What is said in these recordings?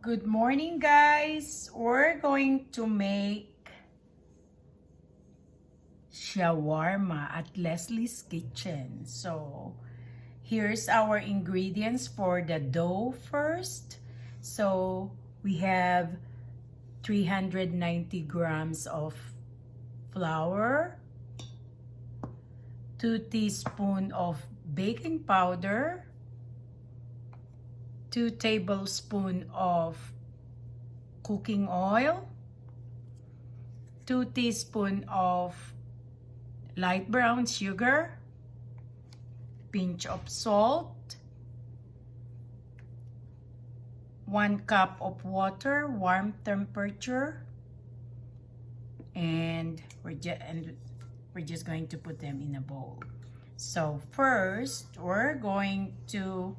Good morning, guys. We're going to make shawarma at Leslie's Kitchen. So, here's our ingredients for the dough first. So, we have 390 grams of flour, 2 teaspoons of baking powder, 2 tablespoons of cooking oil, 2 teaspoons of light brown sugar, pinch of salt, 1 cup of water, warm temperature, and we're just going to put them in a bowl. So first, we're going to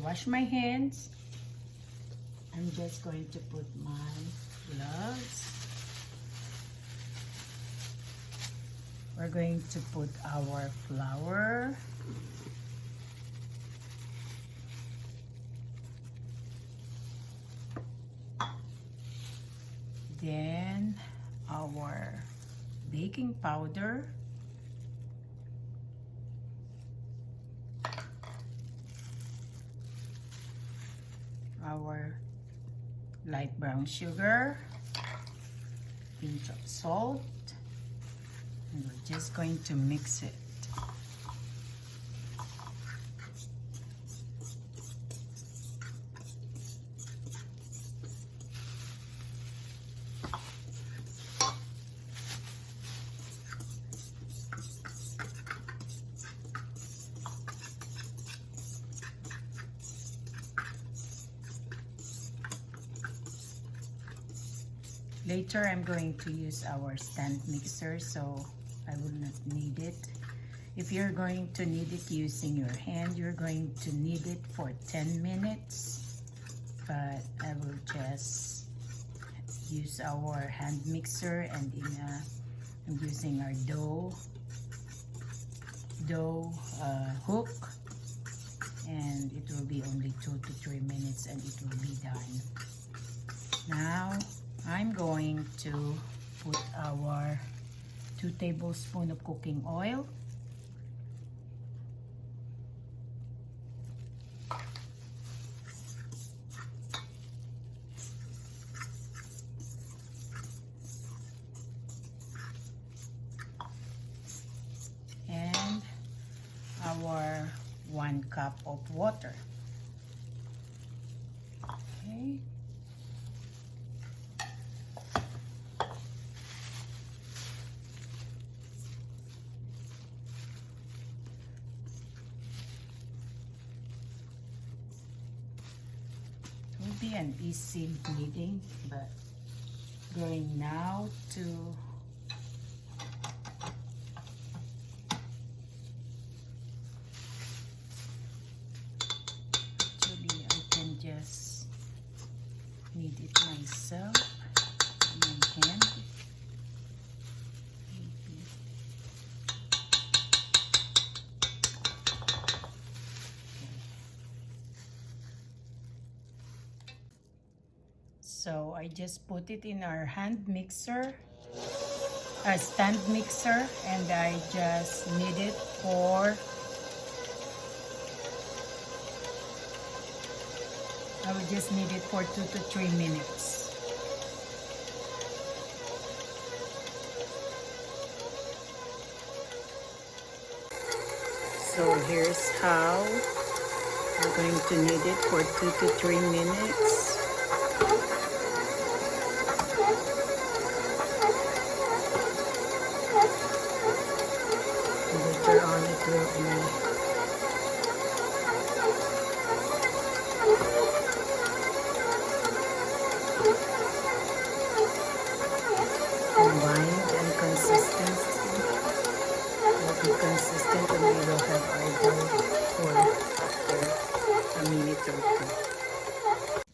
wash my hands. I'm just going to put my gloves. We're going to put our flour. Then our baking powder. Our light brown sugar, pinch of salt, and we're just going to mix it. Later, I'm going to use our stand mixer, so I will not need it. If you're going to knead it using your hand, you're going to knead it for 10 minutes. But I will just use our hand mixer, and I'm using our dough hook, and it will be only 2 to 3 minutes and it will be done. Now, I'm going to put our 2 tablespoons of cooking oil. And our 1 cup of water. Okay. Be an easy kneading, but going now to actually I can just knead it myself with my hand. So I just put it in our hand mixer, stand mixer, and I just knead it for, I will just knead it for 2 to 3 minutes. So here's how we're going to knead it for 2 to 3 minutes. Later on it will be combined and consistent. It will be consistent, and we will have our dough for after a minute or 2.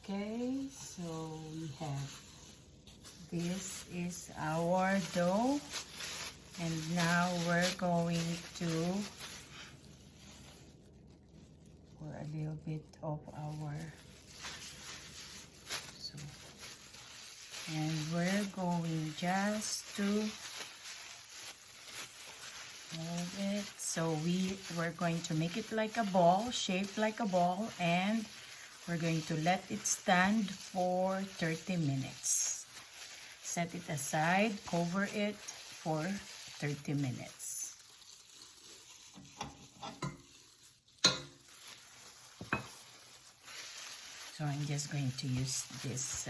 Okay, so we have, this is our dough. And now we're going to a little bit of our, so, and we're going just to mold it. So we're going to make it like a ball, shaped like a ball, and we're going to let it stand for 30 minutes. Set it aside, cover it for 30 minutes. So I'm just going to use this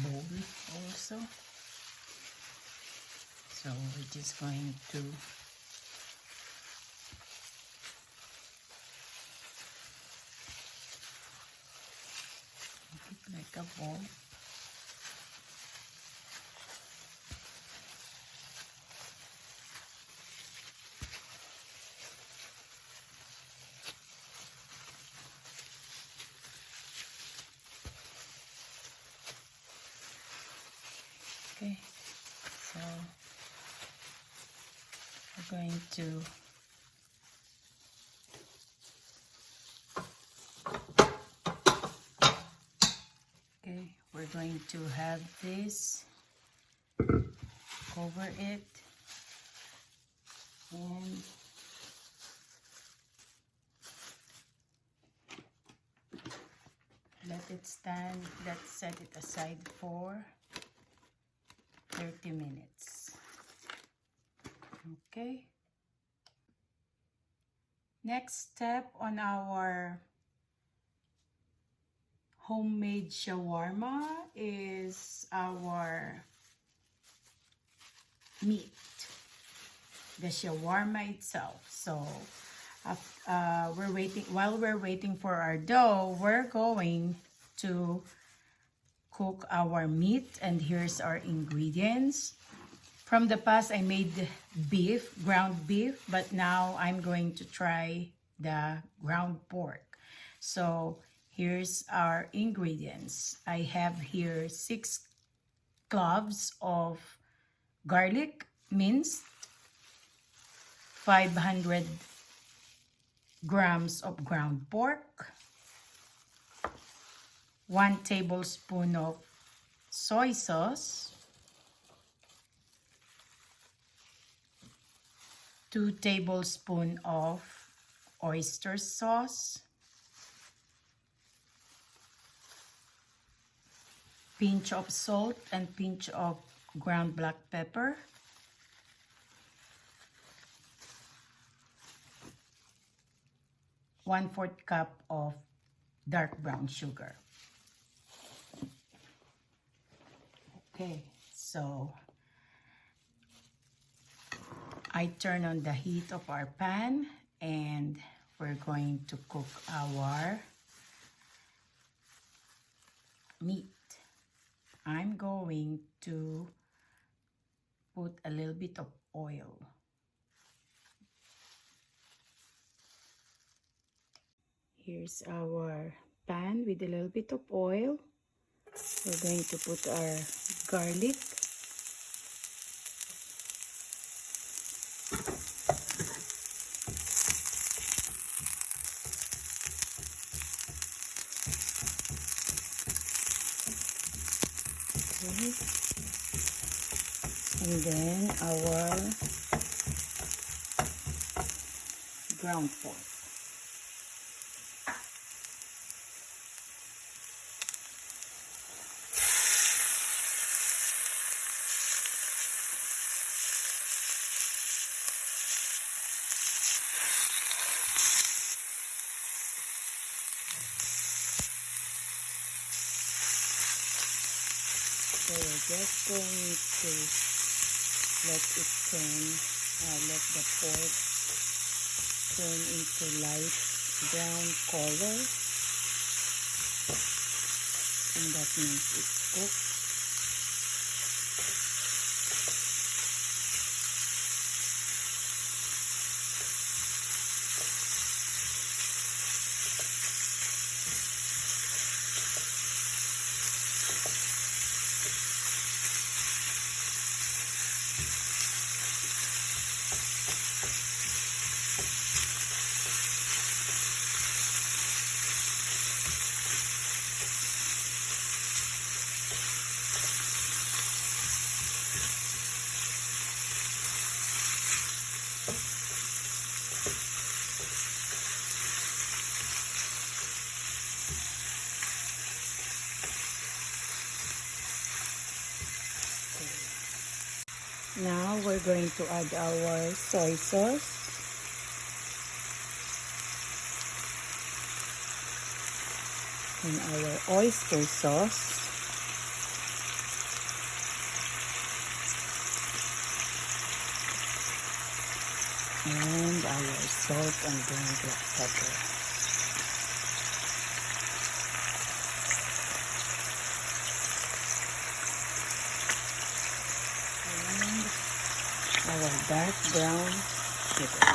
bowl also. So we're just going to make it like a ball. Okay, so we're going to have this, cover it, and let it stand. Let's set it aside for 30 minutes. Okay. Next step on our homemade shawarma is our meat, the shawarma itself. So while we're waiting for our dough, we're going to cook our meat, and here's our ingredients. From the past, I made beef, ground beef, but now I'm going to try the ground pork. So here's our ingredients. I have here 6 cloves of garlic minced, 500 grams of ground pork, 1 tablespoon of soy sauce, 2 tablespoons of oyster sauce, pinch of salt and pinch of ground black pepper, one-fourth cup of dark brown sugar. Okay, so I turn on the heat of our pan, and we're going to cook our meat. I'm going to put a little bit of oil. Here's our pan with a little bit of oil. We're going to put our garlic. Okay. And then our ground pork. So we're just going to let it turn, let the pork turn into light brown color, and that means it's cooked. Now we're going to add our soy sauce. And our oyster sauce. And our salt and ground black pepper. And our dark brown sugar.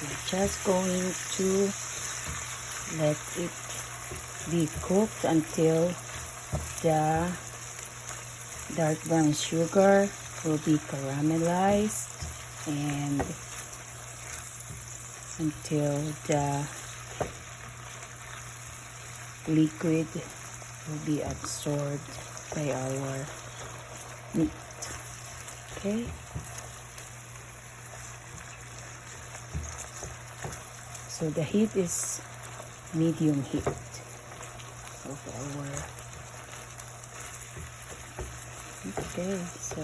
We're just going to let it be cooked until the dark brown sugar will be caramelized and until the liquid will be absorbed by our meat. Okay. So the heat is medium heat of our. Okay, so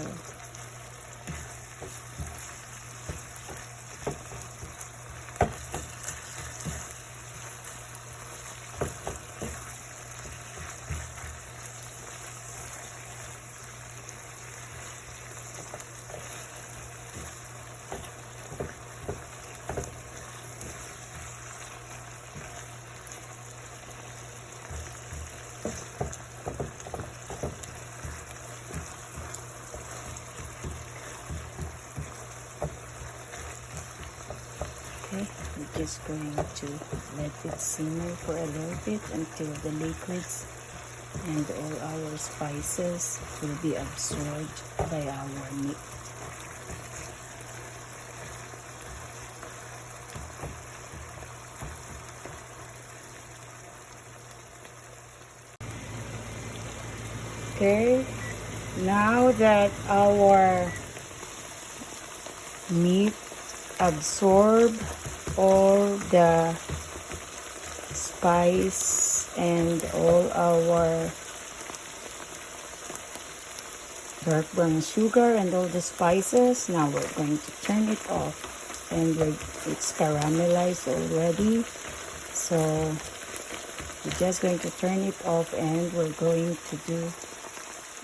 okay, we're just going to let it simmer for a little bit until the liquids and all our spices will be absorbed by our meat. Okay, now that our meat absorb all the spice and all our dark brown sugar and all the spices, now we're going to turn it off. And it's caramelized already, so we're just going to turn it off and we're going to do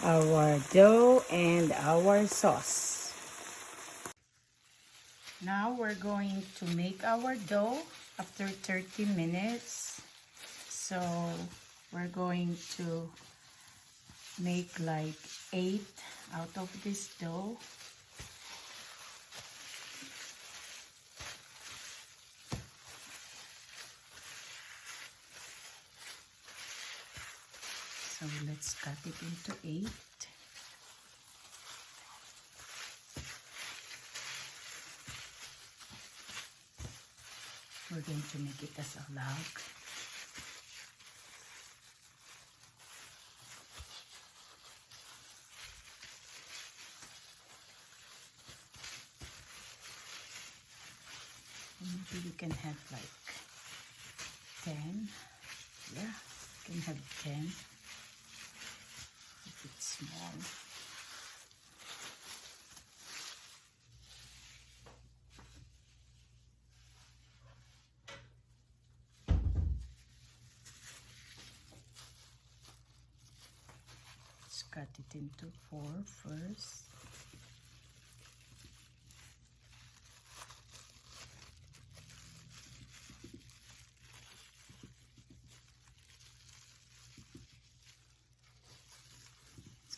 our dough and our sauce. Now we're going to make our dough after 30 minutes. So we're going to make like 8 out of this dough. So let's cut it into 8. We're going to make it as a log. Maybe we can have like 10. Yeah, we can have 10 if it's small. Let's cut it into 4 first.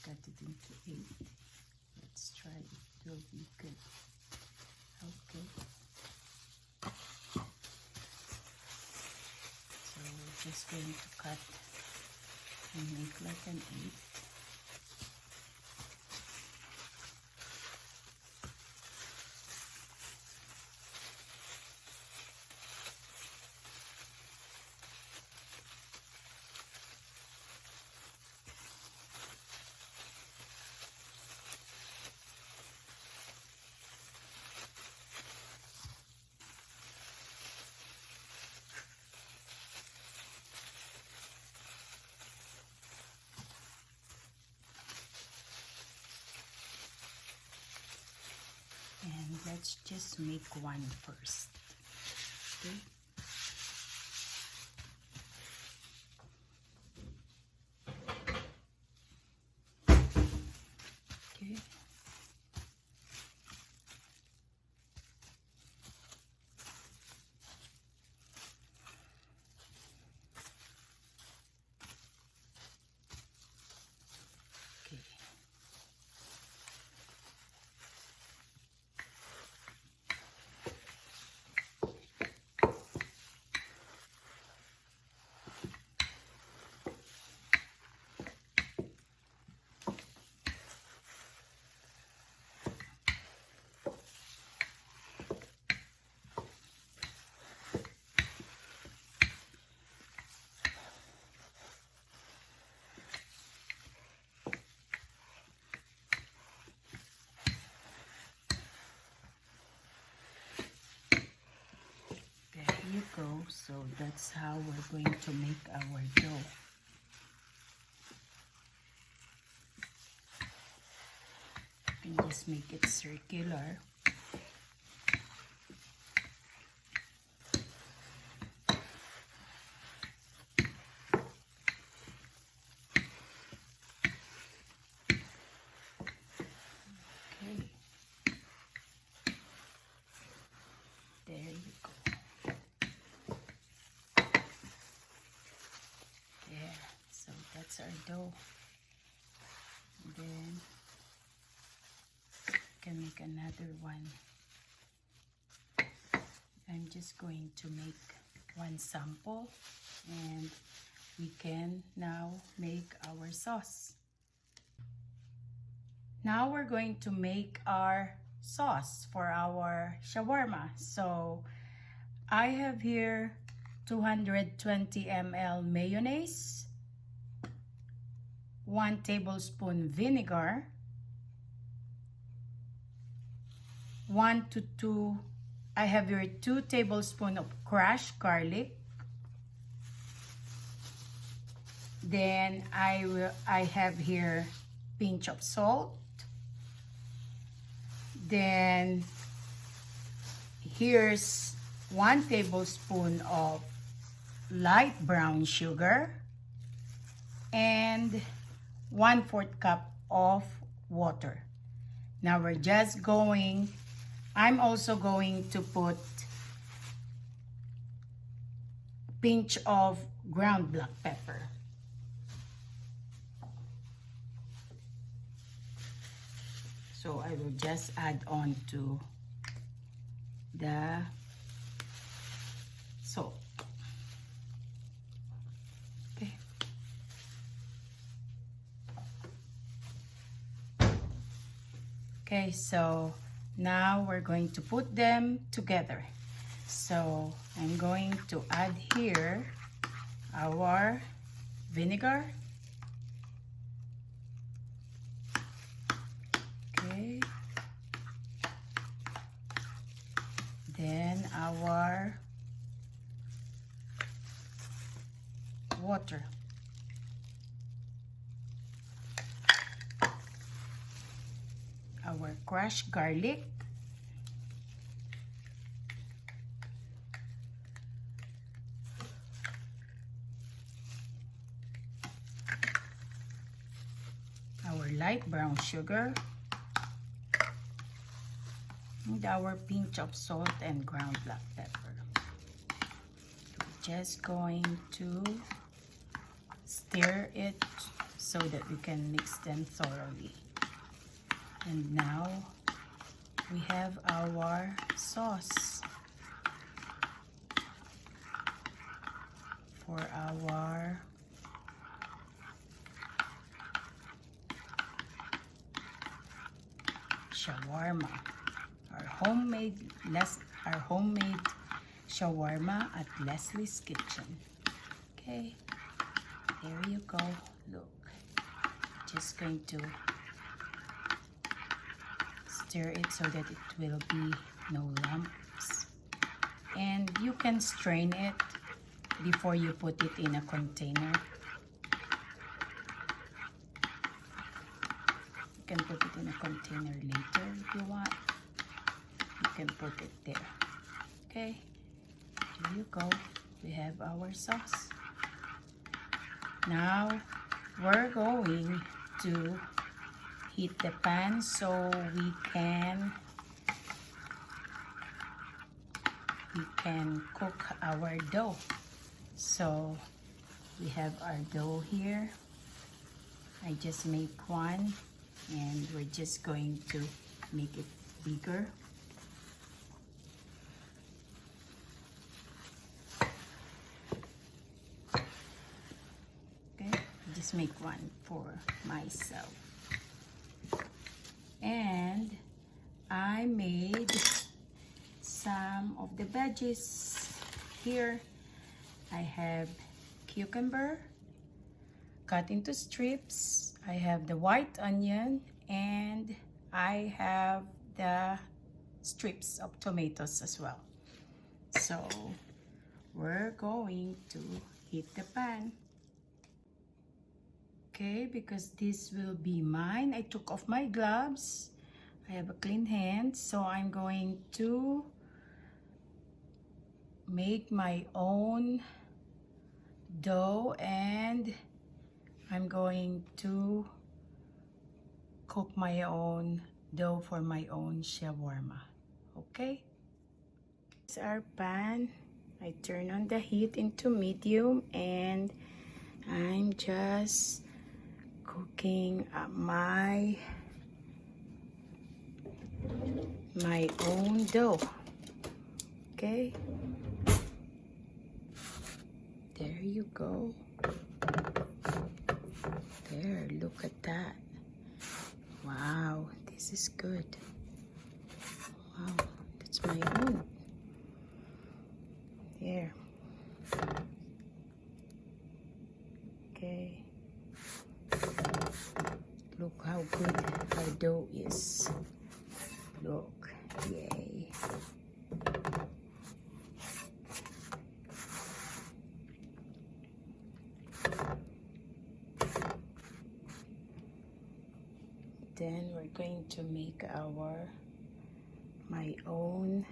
Cut it into 8. Let's try it will be good. Okay. So we're just going to cut and make like an 8. let's just make one first. Okay. Okay. You go. So that's how we're going to make our dough. You can just make it circular. Okay. There you go. So that's our dough. And then you can make another one. I'm just going to make one sample and we can now make our sauce. Now we're going to make our sauce for our shawarma. So I have here 220 ml mayonnaise, 1 tablespoon vinegar, 1 to 2, I have here 2 tablespoons of crushed garlic. Then I have here pinch of salt. Then here's 1 tablespoon of light brown sugar and 1/4 cup of water. Now we're just going, I'm also going to put pinch of ground black pepper. So I will just add on to the salt. Okay. Okay, so now we're going to put them together. So I'm going to add here our vinegar. Okay. Then our water. Our crushed garlic. Our light brown sugar. And our pinch of salt and ground black pepper. We're just going to stir it so that we can mix them thoroughly. And now we have our sauce for our shawarma. Our homemade shawarma at Leslie's Kitchen. Okay, there you go. Look, just going to stir it so that it will be no lumps. And you can strain it before you put it in a container. You can put it in a container later if you want. You can put it there. Okay, here you go. We have our sauce. Now we're going to heat the pan so we can cook our dough. So we have our dough here. I just make one and we're just going to make it bigger. Okay, just make one for myself. And I made some of the veggies here. I have cucumber cut into strips. I have the white onion and I have the strips of tomatoes as well. So we're going to heat the pan. Okay, because this will be mine. I took off my gloves. I have a clean hand, so I'm going to make my own dough and I'm going to cook my own dough for my own shawarma. Okay, it's our pan. I turn on the heat into medium and I'm just cooking my own dough. Okay, there you go. There, look at that. Wow, this is good. Wow, that's my own. There. Okay. Look how good our dough is. Look, yay. Then we're going to make my own,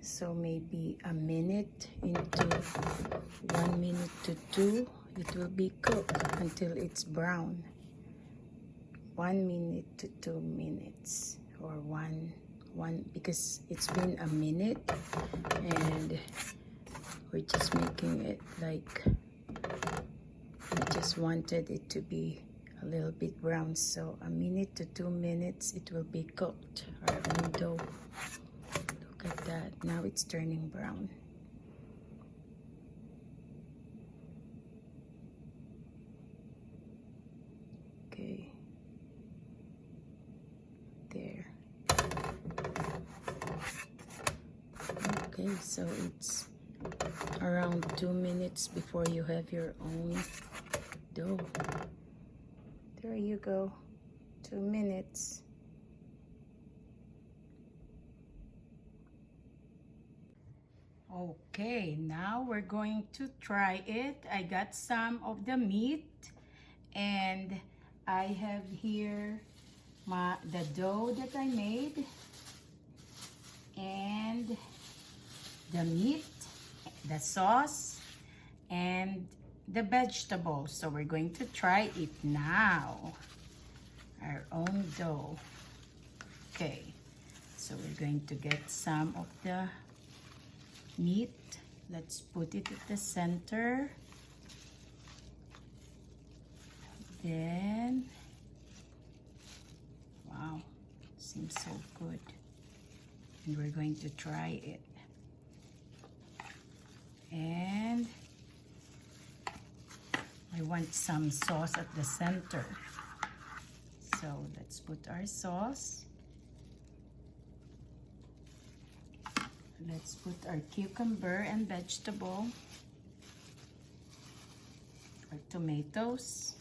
so maybe a minute into 1 minute to 2 it will be cooked until it's brown. 1 minute to 2 minutes, or one because it's been a minute and we're just making it like we just wanted it to be a little bit brown. So 1 minute to 2 minutes it will be cooked, our own dough. Look at that, now it's turning brown. Okay, there. Okay, so it's around 2 minutes before you have your own dough. There you go, 2 minutes. Okay, now we're going to try it. I got some of the meat and I have here the dough that I made and the meat, the sauce, and the vegetables. So we're going to try it now. Our own dough. Okay, so we're going to get some of the meat. Let's put it at the center. Then, wow, seems so good. And we're going to try it. And I want some sauce at the center. So let's put our sauce. Let's put our cucumber and vegetable. Our tomatoes.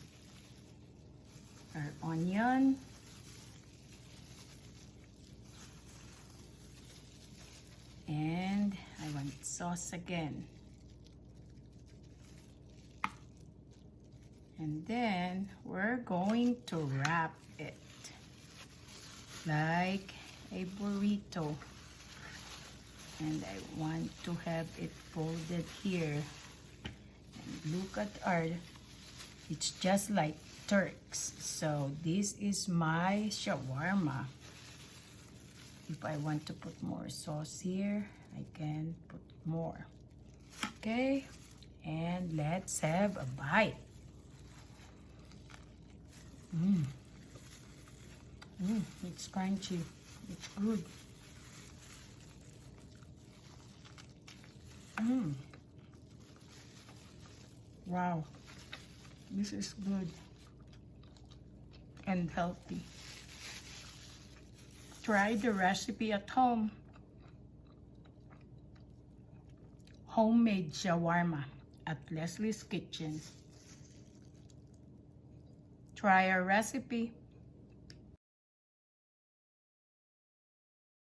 Our onion. And I want sauce again. And then we're going to wrap it like a burrito. And I want to have it folded here. And look at our, it's just like Turks. So this is my shawarma. If I want to put more sauce here, I can put more. Okay, and let's have a bite. It's crunchy. It's good. Wow, this is good and healthy. Try the recipe at home. Homemade shawarma at Leslie's Kitchen. Try our recipe.